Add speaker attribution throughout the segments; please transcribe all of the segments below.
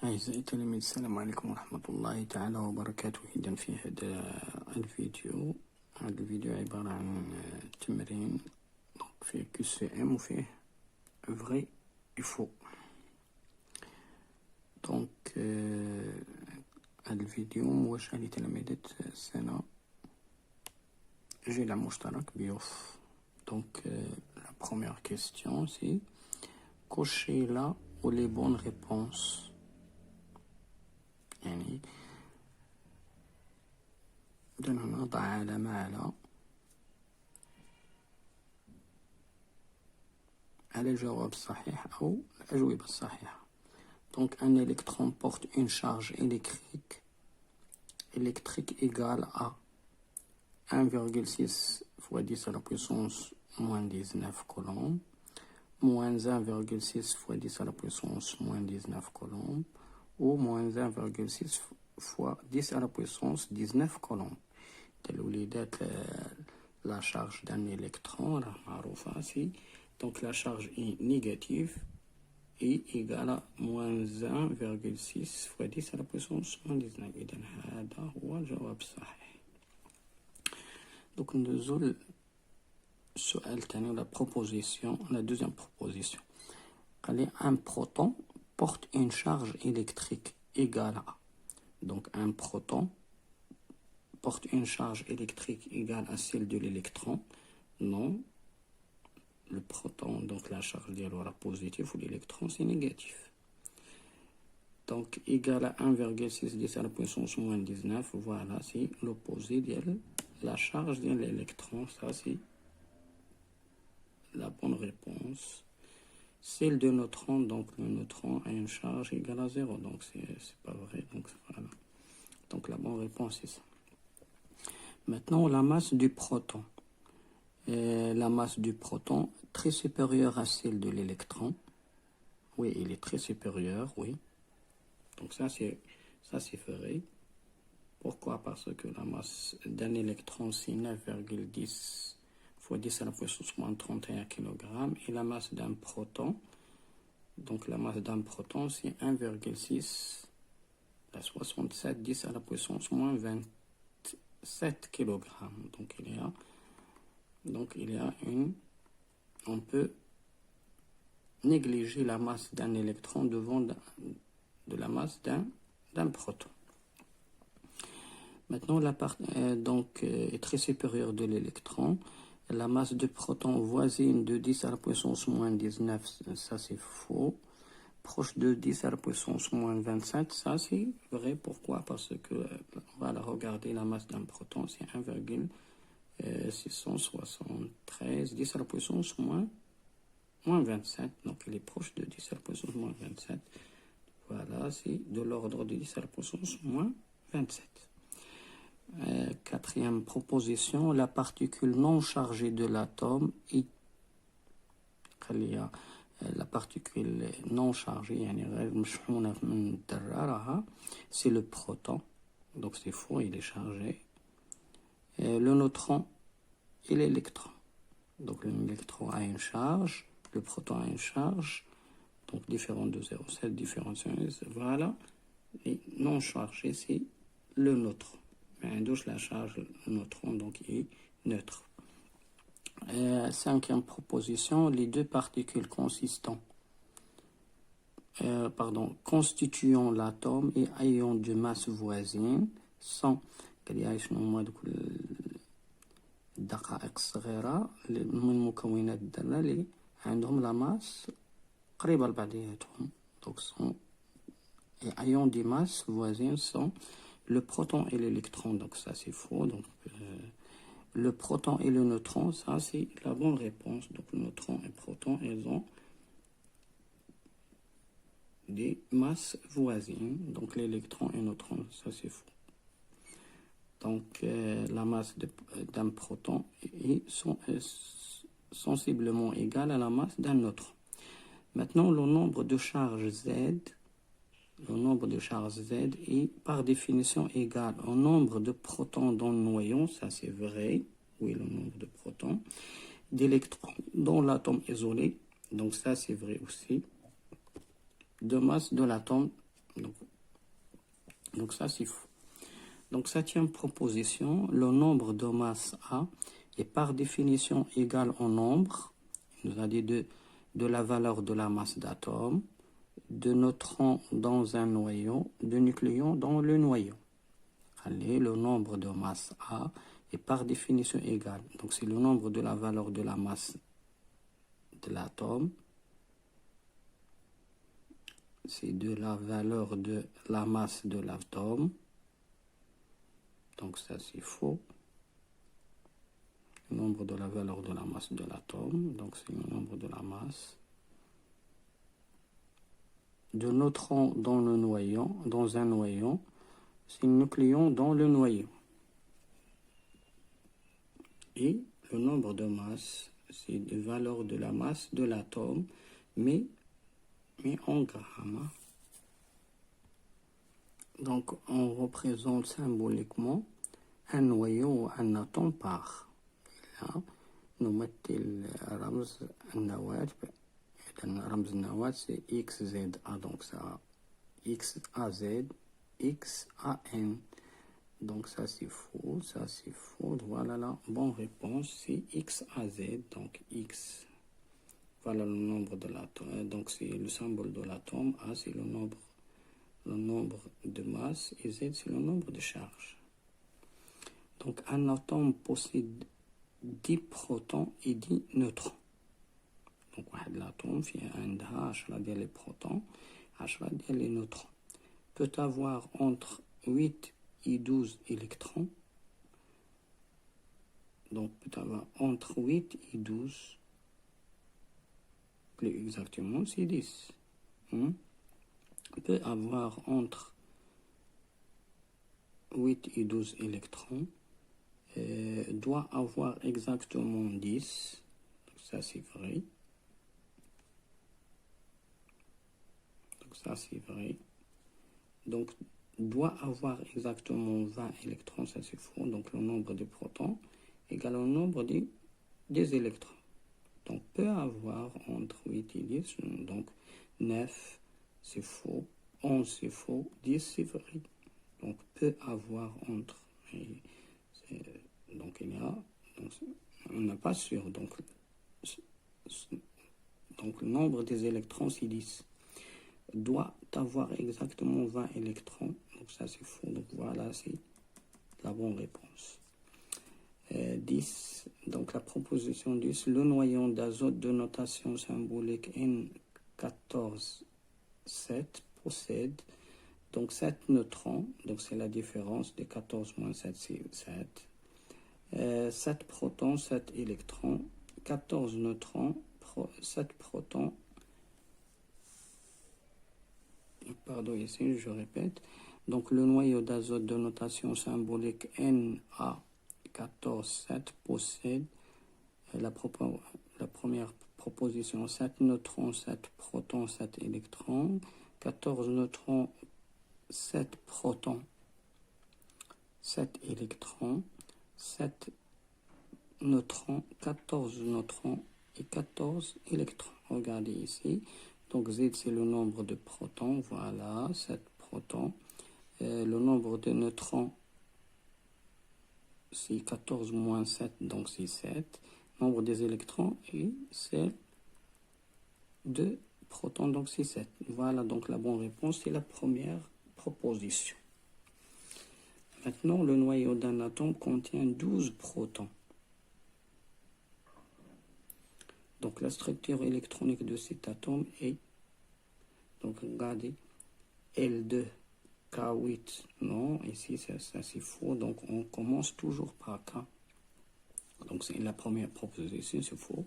Speaker 1: أعزائي التلاميذ، السلام عليكم ورحمة الله تعالى وبركاته. إذا في هذا الفيديو عبارة عن تمرين فيه QCM وفيه vrai et faux. دونك هذا الفيديو موجه لتلاميذة السنة جيل مشترك بيوف. Donc la première question c'est cocher là ou les bonnes réponses. يعني إذن هنا نضع علامة على الجواب الصحيح أو الأجوبة الصحيحة. Donc un électron porte une charge électrique égale à 1,6 fois 10 à la puissance moins 19 coulombs, moins 1,6 fois 10 à la puissance moins 19 coulombs, ou moins 1,6 fois 10 à la puissance 19 coulombs. La charge d'un électron, donc la charge est négative et égale à moins 1,6 fois 10 à la puissance moins 19. إذا هذا هو الجواب الصحيح. Donc ندوزو السؤال الثاني ولا proposition, la deuxième proposition. Un proton porte une charge électrique égale à. Donc un proton porte une charge électrique égale à celle de l'électron. Non, le proton, donc la charge est positive ou l'électron c'est négatif. Donc égal à 1,6 10 à la puissance moins 19, voilà, c'est l'opposé de la charge de l'électron. Ça c'est la bonne réponse. Celle de neutron, donc le neutron a une charge égale à 0, donc c'est pas vrai. Donc voilà. Donc la bonne réponse c'est ça. Maintenant la masse du proton. La masse du proton très supérieure à celle de l'électron. Oui, il est très supérieur, oui. Donc ça c'est vrai. Pourquoi? Parce que la masse d'un électron c'est 9,10 fois 10 à la puissance moins 31 kg, et la masse d'un proton, donc la masse d'un proton c'est 1,6 à 67 10 à la puissance moins 27 kg. Donc il y a une, on peut négliger la masse d'un électron devant de la masse d'un proton. Maintenant la part est très supérieure de l'électron. La masse de proton voisine de 10 à la puissance moins 19, ça c'est faux. Proche de 10 à la puissance moins 27, ça c'est vrai. Pourquoi? Parce que, voilà, regardez, la masse d'un proton c'est 1,673 10 à la puissance moins 27. Donc il est proche de 10 à la puissance moins 27. Voilà, c'est de l'ordre de 10 à la puissance moins 27. Quatrième proposition, la particule non chargée de l'atome est la particule non chargée, c'est le proton. Donc c'est faux, il est chargé. Le neutron et l'électron. Donc l'électron a une charge, le proton a une charge, donc différent de 0,7, différent de 0,7. Voilà, et non chargé c'est le neutron. Mais la charge, le neutron, donc il est neutre. Cinquième proposition, les deux particules constituant l'atome et ayant de masse voisine sont الدقائق الصغيرة من المكونات الذرة اللي عندهم لا ماس قريبة لبعضياتهم. Donc sont et ayant des masses voisines sont le proton et l'électron. Donc ça c'est faux. Donc le proton et le neutron, ça c'est la bonne réponse. Donc le neutron et le proton, ils ont des masses voisines. Donc l'électron et le neutron, ça c'est faux. Donc la masse d'un proton est sensiblement égale à la masse d'un neutron. Maintenant le nombre de charges Z. Le nombre de charges Z est par définition égal au nombre de protons dans le noyau, ça c'est vrai, oui, le nombre de protons, d'électrons dans l'atome isolé, donc ça c'est vrai aussi, de masse de l'atome, donc Donc ça, c'est faux. Donc, septième proposition, le nombre de masse A est par définition égal au nombre, il nous a dit de la valeur de la masse d'atome, de neutrons dans un noyau, de nucléons dans le noyau. Allez, le nombre de masse A est par définition égal. Donc, c'est le nombre de la valeur de la masse de l'atome. C'est de la valeur de la masse de l'atome. Donc, ça, c'est faux. Le nombre de la valeur de la masse de l'atome. Donc, c'est le nombre de la masse. De neutrons dans le noyau, dans un noyau. C'est le nucléon dans le noyau. Et le nombre de masse, c'est la valeur de la masse de l'atome, mais en grammes. Donc, on représente symboliquement un noyau ou un atome par. Là, nous mettons le رمز النواة. رمز النواة c'est XZA, donc ça XAZ, XAN. Donc ça c'est faux, ça c'est faux. Voilà la bonne réponse, c'est XAZ, donc X. Voilà le nombre de l'atome, donc c'est le symbole de l'atome. A c'est le nombre de masse et Z c'est le nombre de charges. Donc un atome possède 10 protons et 10 neutrons. Donc l'atome fait عندها 10 ديال les protons, 10 ديال les neutrons. Peut avoir entre 8 et 12 électrons. Donc peut avoir entre 8 et 12. Plus exactement, c'est 10. Peut avoir entre 8 et 12 électrons. Doit avoir exactement 10. Donc ça c'est vrai. Donc ça c'est vrai. Donc doit avoir exactement 20 électrons, ça c'est faux. Donc le nombre de protons égale au nombre des électrons. Donc peut avoir entre 8 et 10. Donc 9 c'est faux. 11 c'est faux. 10 c'est vrai. Donc peut avoir entre. Donc il y a. Donc, on n'est pas sûr. Donc le nombre des électrons c'est 10. Doit avoir exactement 20 électrons. Donc ça c'est faux. Donc voilà, c'est la bonne réponse. 10. Donc la proposition 10. Le noyau d'azote de notation symbolique N14,7 possède donc 7 neutrons. Donc c'est la différence de 14 moins 7, c'est 7. 7 protons, 7 électrons, 14 neutrons, 7 protons. Pardon, ici je répète. Donc le noyau d'azote de notation symbolique Na14,7 possède la première proposition 7 neutrons, 7 protons, 7 électrons, 14 neutrons, 7 protons, 7 électrons, 7 neutrons, 14 neutrons et 14 électrons. Regardez ici. Donc Z c'est le nombre de protons, voilà, 7 protons. Le nombre de neutrons c'est 14 moins 7, donc c'est 7. Nombre des électrons et c'est 2 protons, donc c'est 7. Voilà, donc la bonne réponse c'est la première proposition. Maintenant, le noyau d'un atome contient 12 protons. Donc la structure électronique de cet atome est, donc regardez, L2K8, non, ici ça c'est faux, donc on commence toujours par K. Donc c'est la première proposition, c'est faux.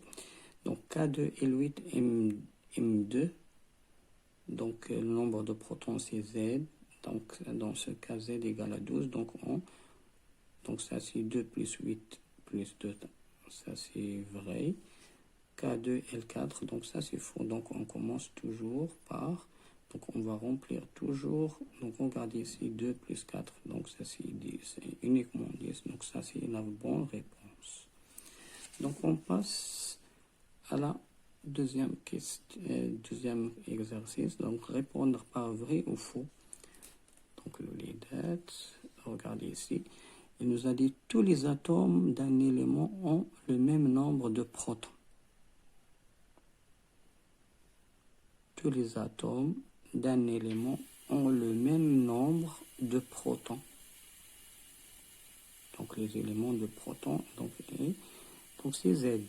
Speaker 1: Donc K2L8 M2, donc le nombre de protons c'est Z, donc dans ce cas Z égale à 12, donc ça c'est 2 plus 8 plus 2, ça c'est vrai. K2L4, donc ça c'est faux, donc on commence toujours par, donc on va remplir toujours, donc regardez ici 2 plus 4, donc ça c'est 10, c'est uniquement 10, donc ça c'est la bonne réponse. Donc on passe à la deuxième question, deuxième exercice, donc répondre par vrai ou faux. Donc le LIDET, regardez ici, il nous a dit tous les atomes d'un élément ont le même nombre de protons. Tous les atomes d'un élément ont le même nombre de protons. Donc les éléments de protons, donc c'est Z.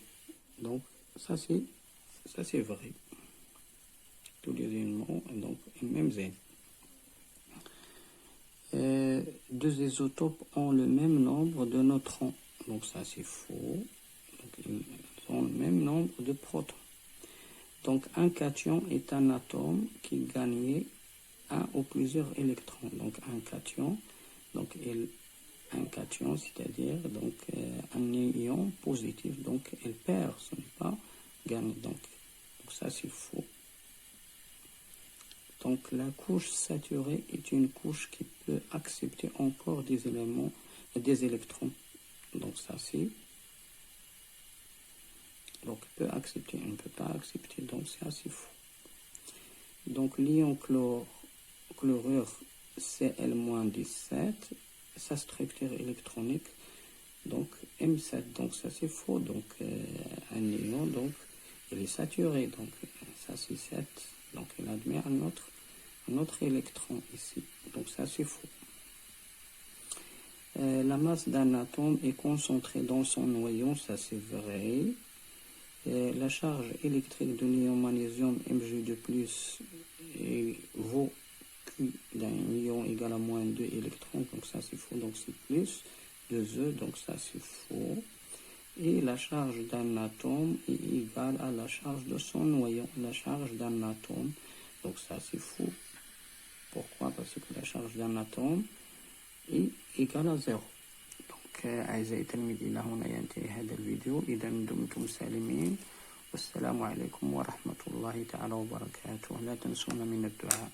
Speaker 1: Donc ça c'est vrai. Tous les éléments, donc même Z. Deux isotopes ont le même nombre de neutrons. Donc ça c'est faux. Donc ils ont le même nombre de protons. Donc un cation est un atome qui gagne un ou plusieurs électrons. Donc un cation, c'est-à-dire un ion positif. Donc elle perd, ce n'est pas gagné. Donc ça c'est faux. Donc la couche saturée est une couche qui peut accepter encore des éléments et des électrons. Donc ça c'est. Donc peut accepter, on ne peut pas accepter. Donc c'est assez faux. Donc l'ion chlorure Cl-17, sa structure électronique, donc M7. Donc ça c'est faux. Donc un ion, donc il est saturé. Donc ça c'est 7. Donc il admet un autre électron ici. Donc ça c'est faux. La masse d'un atome est concentrée dans son noyau, ça c'est vrai. La charge électrique de l'ion magnésium Mg2+, vaut Q d'un ion égal à moins 2 électrons, donc ça c'est faux, donc c'est plus 2E, donc ça c'est faux. Et la charge d'un atome est égale à la charge de son noyau, la charge d'un atome, donc ça c'est faux. Pourquoi? Parce que la charge d'un atome est égale à 0. أعزائي التلاميذ إلى هنا ينتهي هذا الفيديو. إذا دمتم سالمين والسلام عليكم ورحمة الله تعالى وبركاته. لا تنسونا من الدعاء.